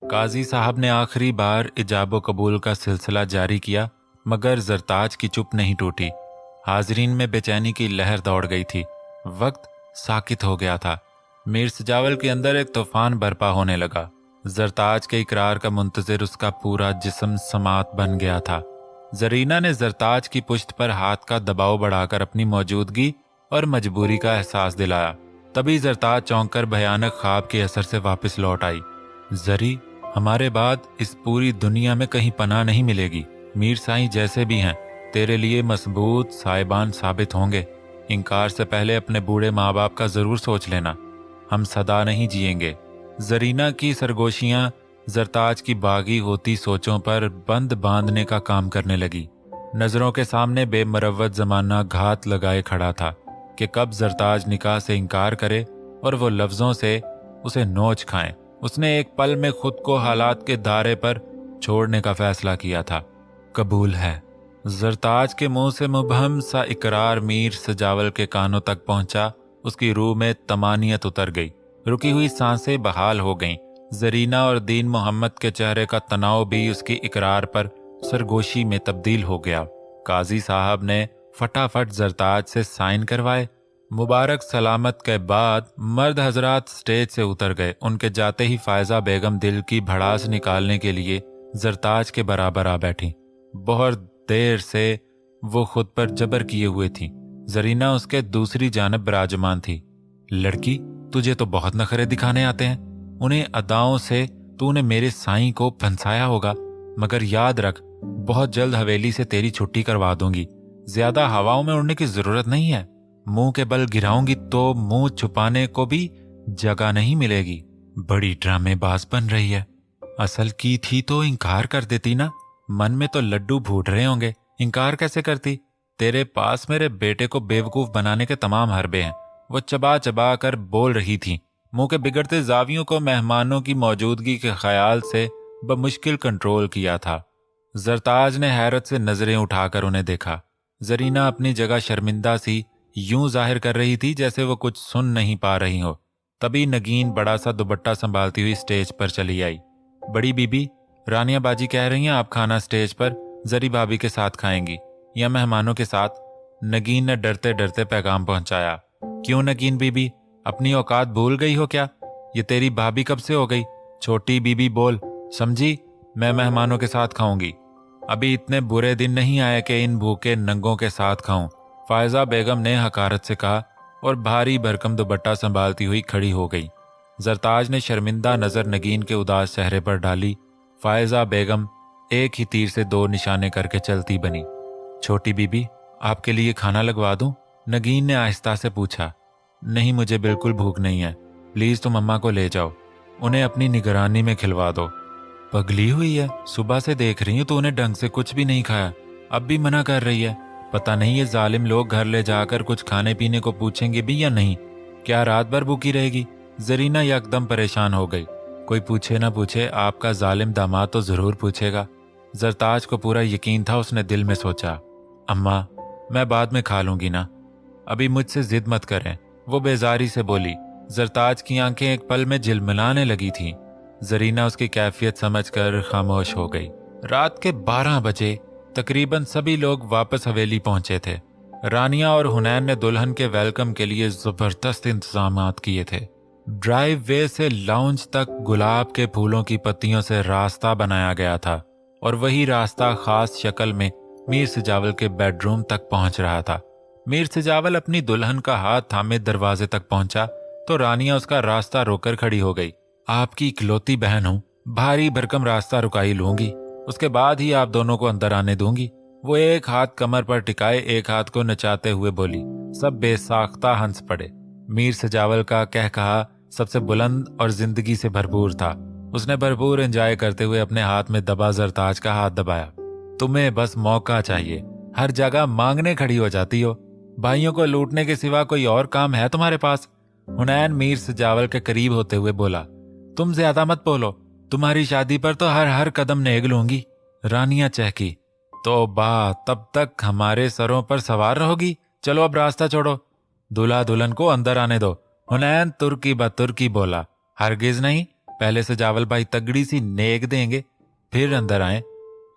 काजी साहब ने आखिरी बार इजाबो कबूल का सिलसिला जारी किया, मगर जरताज की चुप नहीं टूटी। हाजरीन में बेचैनी की लहर दौड़ गई थी। वक्त साकित हो गया था। मीर सजावल के अंदर एक तूफान बर्पा होने लगा। जरताज के इकरार का मुंतजिर उसका पूरा जिस्म समात बन गया था। जरीना ने जरताज की पुश्त पर हाथ का दबाव बढ़ाकर अपनी मौजूदगी और मजबूरी का एहसास दिलाया। तभी जरताज चौंक कर भयानक ख्वाब के असर से वापस लौट आई। जरी, हमारे बाद इस पूरी दुनिया में कहीं पनाह नहीं मिलेगी। मीर साईं जैसे भी हैं तेरे लिए मजबूत साहिबान साबित होंगे। इनकार से पहले अपने बूढ़े माँ बाप का जरूर सोच लेना। हम सदा नहीं जिएंगे। जरीना की सरगोशियां जरताज की बागी होती सोचों पर बंद बांधने का काम करने लगी। नजरों के सामने बेमरवत जमाना घात लगाए खड़ा था कि कब जरताज निकाह से इनकार करे और वो लफ्जों से उसे नोच खाएं। उसने एक पल में खुद को हालात के दायरे पर छोड़ने का फैसला किया था। कबूल है। जरताज के मुंह से मुबहम सा इकरार मीर सजावल के कानों तक पहुंचा। उसकी रूह में तमानियत उतर गई। रुकी हुई सांसें बहाल हो गईं। जरीना और दीन मोहम्मद के चेहरे का तनाव भी उसकी इकरार पर सरगोशी में तब्दील हो गया। काजी साहब ने फटाफट जरताज से साइन करवाए। मुबारक सलामत के बाद मर्द हजरात स्टेज से उतर गए। उनके जाते ही फायजा बेगम दिल की भड़ास निकालने के लिए जरताज के बराबर आ बैठी। बहुत देर से वो खुद पर जबर किए हुए थी। जरीना उसके दूसरी जानब विराजमान थी। लड़की, तुझे तो बहुत नखरे दिखाने आते हैं। उन्हें अदाओं से तूने मेरे साईं को फंसाया होगा, मगर याद रख, बहुत जल्द हवेली से तेरी छुट्टी करवा दूंगी। ज्यादा हवाओं में उड़ने की जरूरत नहीं है। मुंह के बल गिराऊंगी तो मुंह छुपाने को भी जगह नहीं मिलेगी। बड़ी ड्रामेबाज बन रही है। असल की थी तो इनकार कर देती ना। मन में तो लड्डू फूट रहे होंगे, इनकार कैसे करती। तेरे पास मेरे बेटे को बेवकूफ बनाने के तमाम हरबे हैं। वो चबा चबा कर बोल रही थी। मुंह के बिगड़ते जावियों को मेहमानों की मौजूदगी के ख्याल से बमुश्किल कंट्रोल किया था। जरताज ने हैरत से नजरें उठाकर उन्हें देखा। जरीना अपनी जगह शर्मिंदा सी यूं जाहिर कर रही थी जैसे वो कुछ सुन नहीं पा रही हो। तभी नगीन बड़ा सा दुपट्टा संभालती हुई स्टेज पर चली आई। बड़ी बीबी, रानिया बाजी कह रही हैं आप खाना स्टेज पर जरी भाभी के साथ खाएंगी या मेहमानों के साथ। नगीन ने डरते डरते पैगाम पहुंचाया। क्यों नगीन बीबी, अपनी औकात भूल गई हो क्या? ये तेरी भाभी कब से हो गई? छोटी बीबी बोल, समझी? मैं मेहमानों के साथ खाऊंगी। अभी इतने बुरे दिन नहीं आए कि इन भूखे नंगों के साथ खाऊं, फायजा बेगम ने हकारत से कहा और भारी भरकम दुपट्टा संभालती हुई खड़ी हो गई। जरताज ने शर्मिंदा नजर नगीन के उदास चेहरे पर डाली। फायजा बेगम एक ही तीर से दो निशाने करके चलती बनी। छोटी बीबी, आपके लिए खाना लगवा दूं? नगीन ने आहिस्ता से पूछा। नहीं, मुझे बिल्कुल भूख नहीं है। प्लीज तुम अम्मा को ले जाओ, उन्हें अपनी निगरानी में खिलवा दो। पगली हुई है, सुबह से देख रही हूं तो उन्हें ढंग से कुछ भी नहीं खाया, अब भी मना कर रही है। पता नहीं ये जालिम लोग घर ले जाकर कुछ खाने पीने को पूछेंगे भी या नहीं। क्या रात भर भूखी रहेगी? जरीना यकदम परेशान हो गई। कोई पूछे ना पूछे, आपका जालिम दामाद तो जरूर पूछेगा। जरताज को पूरा यकीन था। उसने दिल में सोचा, अम्मा, मैं बाद में खा लूंगी ना, अभी मुझसे जिद मत करें। वो बेजारी से बोली। जरताज की आंखें एक पल में झिलमिलाने लगी थीं। जरीना उसकी कैफियत समझकर खामोश हो गई। रात के 12 बजे तकरीबन सभी लोग वापस हवेली पहुंचे थे। रानिया और हुनैन ने दुल्हन के वेलकम के लिए जबरदस्त इंतजामात किए थे। ड्राइव वे से लाउंज तक गुलाब के फूलों की पत्तियों से रास्ता बनाया गया था और वही रास्ता खास शक्ल में मीर सजावल के बेडरूम तक पहुंच रहा था। मीर सजावल अपनी दुल्हन का हाथ थामे दरवाजे तक पहुंचा तो रानिया उसका रास्ता रोकर खड़ी हो गई। आपकी इकलौती बहन हूं, भारी भरकम रास्ता रुकाई लूंगी, उसके बाद ही आप दोनों को अंदर आने दूंगी। वो एक हाथ कमर पर टिकाए एक हाथ को नचाते हुए बोली। सब बेसाख्ता हंस पड़े। मीर सजावल का कह कहा सबसे बुलंद और जिंदगी से भरपूर था। उसने भरपूर एंजॉय करते हुए अपने हाथ में दबा जरताज का हाथ दबाया। तुम्हें बस मौका चाहिए, हर जगह मांगने खड़ी हो जाती हो। भाइयों को लूटने के सिवा कोई और काम है तुम्हारे पास? हुनैन मीर सजावल के करीब होते हुए बोला। तुम ज्यादा मत बोलो, तुम्हारी शादी पर तो हर हर कदम नेग लूंगी। रानिया चहकी। तो तब तक हमारे सरों पर सवार रहोगी? चलो अब रास्ता छोड़ो, दूल्हा दुल्हन को अंदर आने दो। हुनैन तुर्की ब तुर्की बोला। हरगिज नहीं, पहले सजावल भाई तगड़ी सी नेक देंगे, फिर अंदर आए।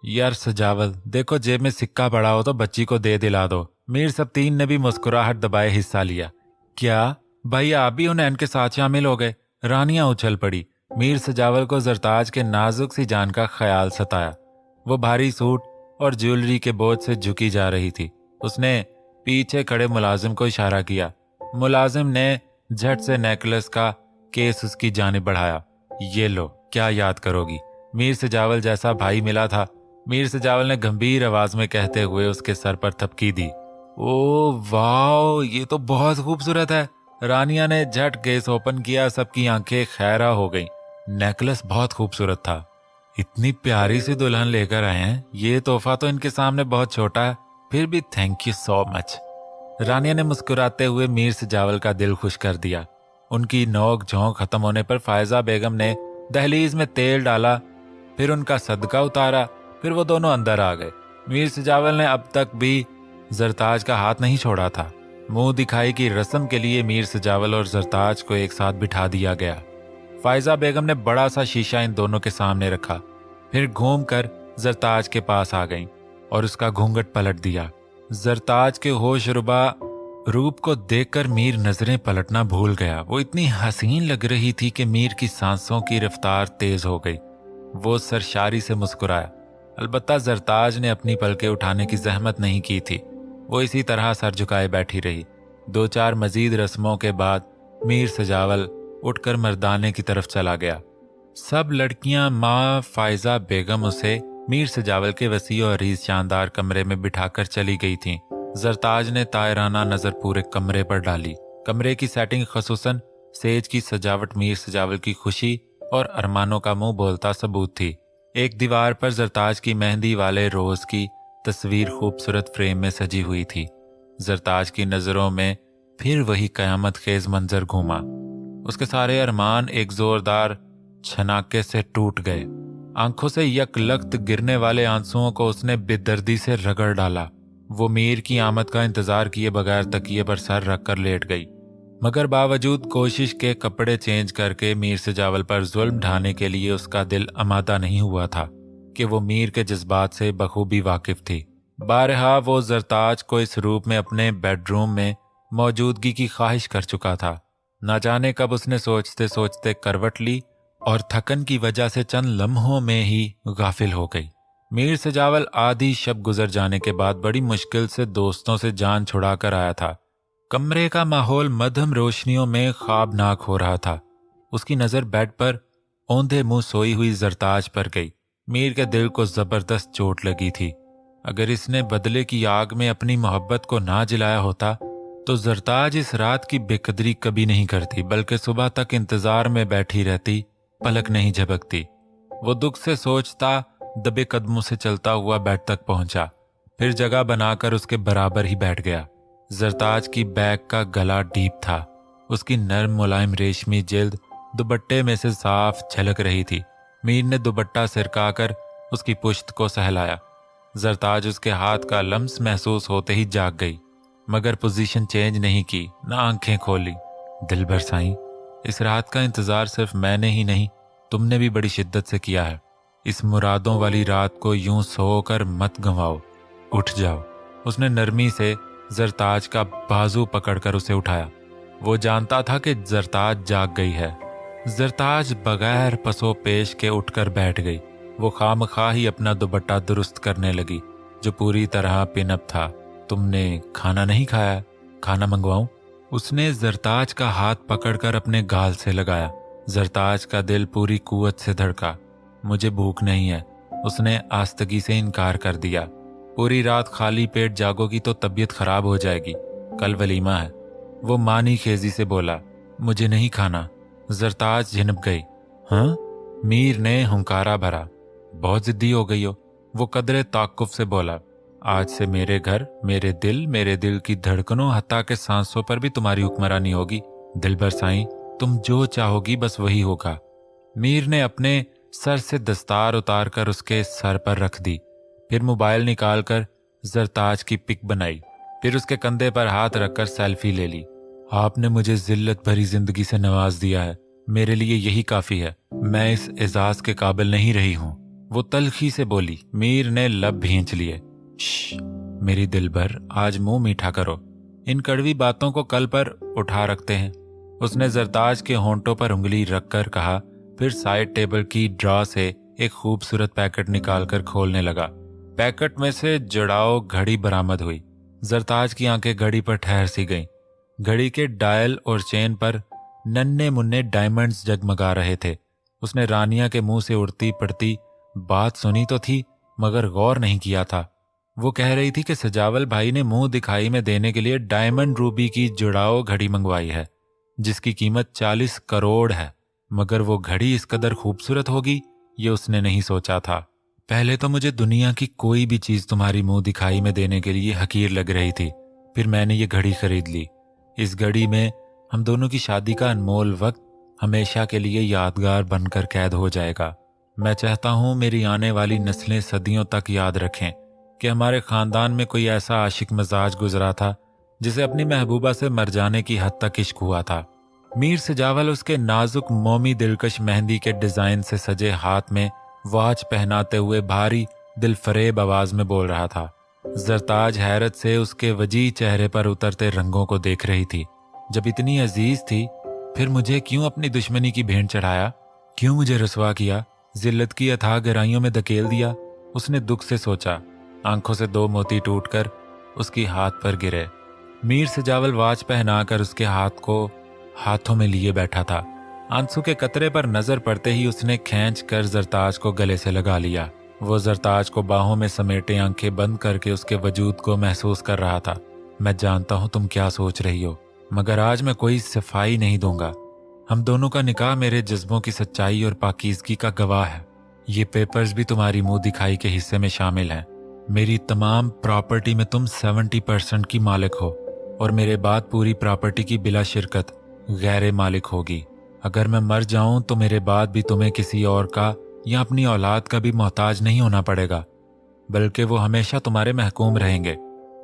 यार सजावल, देखो जेब में सिक्का पड़ा हो तो बच्ची को दे दिला दो। मीर सबतीन ने भी मुस्कुराहट दबाए हिस्सा लिया। क्या भाई, आप भी उन के साथ शामिल हो गए? रानियां उछल पड़ी। मीर सजावल को जरताज के नाजुक सी जान का ख्याल सताया। वो भारी सूट और ज्वेलरी के बोझ से झुकी जा रही थी। उसने पीछे खड़े मुलाजिम को इशारा किया। मुलाजिम ने झट से नेकलेस का केस उसकी जानिब बढ़ाया। ये लो, क्या याद करोगी? मीर सजावल जैसा भाई मिला था। मीर सजावल ने गंभीर आवाज में कहते हुए उसके सर पर थपकी दी। ओ वाह, ये तो बहुत खूबसूरत है। रानिया ने झट केस ओपन किया। सबकी आंखें खैरा हो गईं। नेकलेस बहुत खूबसूरत था। इतनी प्यारी सी दुल्हन लेकर आए हैं। ये तोहफा तो इनके सामने बहुत छोटा है, फिर भी थैंक यू सो मच। रानिया ने मुस्कुराते हुए मीर सजावल का दिल खुश कर दिया। उनकी नोक झोंक खत्म होने पर फायजा बेगम ने दहलीज में तेल डाला, फिर उनका सदका उतारा, फिर वो दोनों अंदर आ गए। मीर सजावल ने अब तक भी जरताज का हाथ नहीं छोड़ा था। मुंह दिखाई की रस्म के लिए मीर सजावल और जरताज को एक साथ बिठा दिया गया। फायजा बेगम ने बड़ा सा शीशा इन दोनों के सामने रखा, फिर घूमकर जरताज के पास आ गईं और उसका घूंघट पलट दिया। जरताज के होशरुबा रूप को देखकर मीर नजरें पलटना भूल गया। वो इतनी हसीन लग रही थी कि मीर की सांसों की रफ्तार तेज हो गई। वो सरशारी से मुस्कुराया। अलबत्ता जरताज ने अपनी पलकें उठाने की जहमत नहीं की थी। वो इसी तरह सर झुकाए बैठी रही। 2-4 मजीद रस्मों के बाद मीर सजावल उठकर मर्दाने की तरफ चला गया। सब लड़कियां माँ फायजा बेगम उसे मीर सजावल के वसी और अरीज शानदार कमरे में बिठाकर चली गई थीं। जरताज ने तायराना नजर पूरे कमरे पर डाली। कमरे की सेटिंग, खसूसन सेज की सजावट मीर सजावल की खुशी और अरमानों का मुंह बोलता सबूत थी। एक दीवार पर जरताज की मेहंदी वाले रोज की तस्वीर खूबसूरत फ्रेम में सजी हुई थी। जरताज की नजरों में फिर वही कयामत खेज मंजर घूमा। उसके सारे अरमान एक जोरदार छनाके से टूट गए। आंखों से यकलख्त गिरने वाले आंसुओं को उसने बेदर्दी से रगड़ डाला। वो मीर की आमद का इंतजार किए बगैर तकिए पर सर रखकर लेट गई, मगर बावजूद कोशिश के कपड़े चेंज करके मीर सजावल पर जुल्म ढाने के लिए उसका दिल आमादा नहीं हुआ था कि वो मीर के जज्बात से बखूबी वाकिफ थी। बारहा वो जरताज को इस रूप में अपने बेडरूम में मौजूदगी की ख्वाहिश कर चुका था। न जाने कब उसने सोचते सोचते करवट ली और थकन की वजह से चंद लम्हों में ही गाफिल हो गई। मीर सजावल आधी शब गुजर जाने के बाद बड़ी मुश्किल से दोस्तों से जान छुड़ा कर आया था। कमरे का माहौल मध्यम रोशनियों में ख्वाबनाक हो रहा था। उसकी नजर बेड पर औंधे मुंह सोई हुई जरताज पर गई। मीर के दिल को जबरदस्त चोट लगी थी। अगर इसने बदले की आग में अपनी मोहब्बत को ना जलाया होता तो जरताज इस रात की बेकदरी कभी नहीं करती, बल्कि सुबह तक इंतजार में बैठी रहती, पलक नहीं झपकती। वो दुख से सोचता दबे कदमों से चलता हुआ बेड तक पहुंचा, फिर जगह बनाकर उसके बराबर ही बैठ गया। जरताज की बैग का गला डीप था। उसकी नर्म मुलायम रेशमी जिल्द दुपट्टे में से साफ झलक रही थी। मीर ने दुपट्टा सिरकाकर उसकी पुश्त को सहलाया। जरताज उसके हाथ का लम्स महसूस होते ही जाग गई, मगर पोजीशन चेंज नहीं की, न आंखें खोली। दिल भर साईं, इस रात का इंतजार सिर्फ मैंने ही नहीं, तुमने भी बड़ी शिद्दत से किया है। इस मुरादों वाली रात को यूं सोकर मत गंवाओ, उठ जाओ। उसने नरमी से जरताज का बाजू पकड़कर उसे उठाया। वो जानता था कि जरताज जाग गई है। जरताज बगैर पसो पेश के उठकर बैठ गई। वो खामखा ही अपना दुपट्टा दुरुस्त करने लगी, जो पूरी तरह पिनअप था। तुमने खाना नहीं खाया, खाना मंगवाऊं? उसने जरताज का हाथ पकड़कर अपने गाल से लगाया। जरताज का दिल पूरी कुव्वत से धड़का। मुझे भूख नहीं है, उसने आस्तगी से इनकार कर दिया। पूरी रात खाली पेट जागोगी तो तबीयत खराब हो जाएगी, कल वलीमा है। वो मानी खेजी से बोला, मुझे नहीं खाना। जरताज झिनक गई। हाँ? मीर ने हुंकारा भरा। बहुत जिद्दी हो गई हो, वो कदरे ताकुफ से बोला। आज से मेरे घर, मेरे दिल की धड़कनों हत्ता के सांसों पर भी तुम्हारी हुक्मरानी होगी। दिल भर साईं, तुम जो चाहोगी बस वही होगा। मीर ने अपने सर से दस्तार उतारकर उसके सर पर रख दी, फिर मोबाइल निकालकर जरताज की पिक बनाई, फिर उसके कंधे पर हाथ रखकर सेल्फी ले ली। आपने मुझे जिल्लत भरी जिंदगी से नवाज दिया है, मेरे लिए यही काफी है। मैं इस एजाज के काबिल नहीं रही हूं। वो तल्खी से बोली। मीर ने लब भींच लिए। मेरी दिलबर, आज मुंह मीठा करो। इन कड़वी बातों को कल पर उठा रखते हैं। उसने जरताज के होंठों पर उंगली रखकर कहा, फिर साइड टेबल की ड्रॉ से एक खूबसूरत पैकेट निकालकर खोलने लगा। पैकेट में से जुड़ाव घड़ी बरामद हुई। जरताज की आंखें घड़ी पर ठहर सी गईं। घड़ी के डायल और चेन पर नन्हे मुन्ने डायमंड्स जगमगा रहे थे। उसने रानिया के मुंह से उड़ती पड़ती बात सुनी तो थी, मगर गौर नहीं किया था। वो कह रही थी कि सजावल भाई ने मुंह दिखाई में देने के लिए डायमंड रूबी की जुड़ाव घड़ी मंगवाई है, जिसकी कीमत 40 करोड़ है। मगर वो घड़ी इस कदर खूबसूरत होगी, ये उसने नहीं सोचा था। पहले तो मुझे दुनिया की कोई भी चीज तुम्हारी मुंह दिखाई में देने के लिए हकीर लग रही थी। फिर मैंने ये घड़ी खरीद ली। इस घड़ी में हम दोनों की शादी का अनमोल वक्त हमेशा के लिए यादगार बनकर कैद हो जाएगा। मैं चाहता हूं मेरी आने वाली नस्लें सदियों तक याद रखें कि हमारे खानदान में कोई ऐसा आशिक मिजाज गुजरा था जिसे अपनी महबूबा से मर जाने की हद तक इश्क हुआ था। मीर सजावल उसके नाजुक मोमी दिलकश मेहंदी के डिजाइन से सजे हाथ में वॉच पहनाते हुए भारी दिलफरेब आवाज में बोल रहा था। जरताज हैरत से उसके वजी चेहरे पर उतरते रंगों को देख रही थी। जब इतनी अजीज थी, फिर मुझे क्यों अपनी दुश्मनी की भेंट चढ़ाया? क्यों मुझे रसवा किया? जिल्लत की अथाह गहराइयों में धकेल दिया? उसने दुख से सोचा। आंखों से 2 मोती टूटकर उसकी हाथ पर गिरे। मीर सजावल वॉच पहनाकर उसके हाथ को हाथों में लिए बैठा था। आंसू के कतरे पर नजर पड़ते ही उसने खींच कर जरताज को गले से लगा लिया। वो जरताज को बाहों में समेटे आंखें बंद करके उसके वजूद को महसूस कर रहा था। मैं जानता हूं तुम क्या सोच रही हो, मगर आज मैं कोई सफाई नहीं दूंगा। हम दोनों का निकाह मेरे जज्बों की सच्चाई और पाकीज़गी का गवाह है। ये पेपर्स भी तुम्हारी मुंह दिखाई के हिस्से में शामिल हैं। मेरी तमाम प्रॉपर्टी में तुम 70% की मालिक हो और मेरे बाद पूरी प्रॉपर्टी की बिला शिरकत गैर मालिक होगी। अगर मैं मर जाऊं तो मेरे बाद भी तुम्हें किसी और का या अपनी औलाद का भी मोहताज नहीं होना पड़ेगा, बल्कि वो हमेशा तुम्हारे महकूम रहेंगे।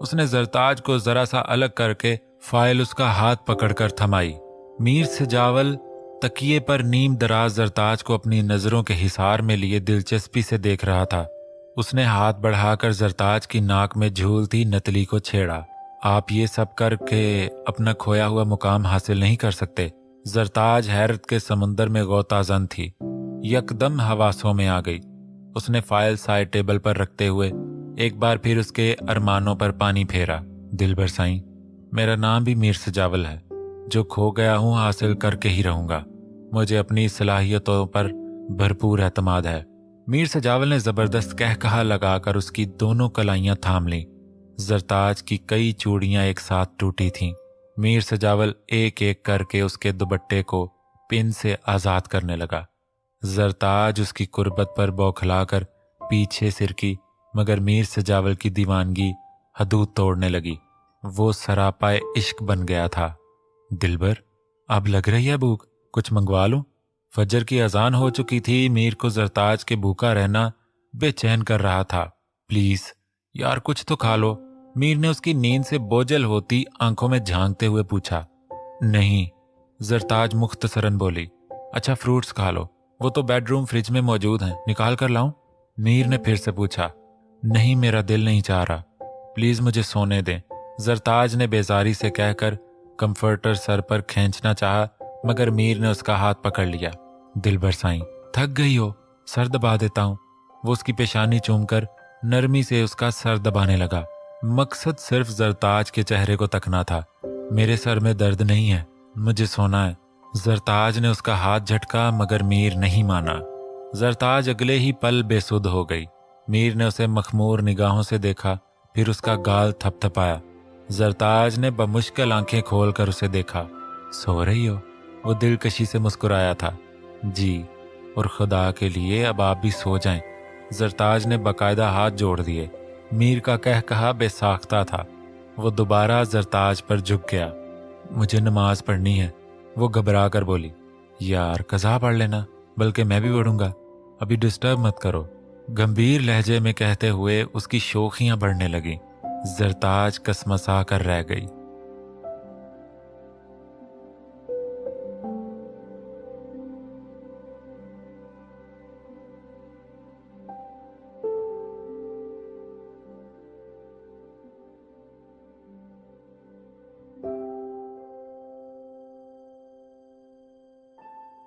उसने जरताज को जरा सा अलग करके फाइल उसका हाथ पकड़कर थमाई। मीर सजावल तकिए पर नीम दराज जरताज को अपनी नजरों के हिसार में लिए दिलचस्पी से देख रहा था। उसने हाथ बढ़ाकर जरताज की नाक में झूलती नतली को छेड़ा। आप ये सब करके अपना खोया हुआ मुकाम हासिल नहीं कर सकते। जरताज हैरत के समुंदर में गोताजन थी। यकदम हवासों में आ गई। उसने फाइल साइड टेबल पर रखते हुए एक बार फिर उसके अरमानों पर पानी फेरा। दिलबर साईं, मेरा नाम भी मीर सजावल है। जो खो गया हूं हासिल करके ही रहूंगा। मुझे अपनी सलाहियतों पर भरपूर एतमाद है। मीर सजावल ने जबरदस्त कहकहा लगाकर उसकी दोनों कलाइयां थाम लीं। जरताज की कई चूड़ियां एक साथ टूटी थीं। मीर सजावल एक एक करके उसके दुपट्टे को पिन से आजाद करने लगा। जरताज उसकी कुर्बत पर बौखलाकर पीछे सिरकी, मगर मीर सजावल की दीवानगी हदूद तोड़ने लगी। वो सरापाए इश्क बन गया था। दिलबर, अब लग रही है भूख, कुछ मंगवा लूं? फजर की अजान हो चुकी थी। मीर को जरताज के भूखा रहना बेचैन कर रहा था। प्लीज यार, कुछ तो खा लो। मीर ने उसकी नींद से बोझल होती आंखों में झांकते हुए पूछा। नहीं, जरताज मुख्तसरन बोली। अच्छा, फ्रूट्स खा लो, वो तो बेडरूम फ्रिज में मौजूद हैं, निकाल कर लाऊं? मीर ने फिर से पूछा। नहीं, मेरा दिल नहीं चाह रहा, प्लीज मुझे सोने दें। जरताज ने बेजारी से कहकर कंफर्टर सर पर खींचना चाहा, मगर मीर ने उसका हाथ पकड़ लिया। दिलबर साईं, थक गई हो, सर दबा देता हूं। वो उसकी पेशानी चूमकर नरमी से उसका सर दबाने लगा। मकसद सिर्फ जरताज के चेहरे को तकना था। मेरे सर में दर्द नहीं है, मुझे सोना है। जरताज ने उसका हाथ झटका, मगर मीर नहीं माना। जरताज अगले ही पल बेसुध हो गई। मीर ने उसे मखमूर निगाहों से देखा, फिर उसका गाल थपथपाया। जरताज ने बमुश्किल आंखें खोलकर उसे देखा। सो रही हो? वो दिलकशी से मुस्कुराया था। जी, और खुदा के लिए अब आप भी सो जाएं। जरताज ने बाकायदा हाथ जोड़ दिए। मीर का कहकहा बेसाख्ता था। वो दोबारा जरताज पर झुक गया। मुझे नमाज पढ़नी है, वो घबरा कर बोली। यार, कज़ा पढ़ लेना, बल्कि मैं भी पढ़ूंगा, अभी डिस्टर्ब मत करो, गंभीर लहजे में कहते हुए उसकी शोखियां बढ़ने लगीं। जरताज कसमसा कर रह गई।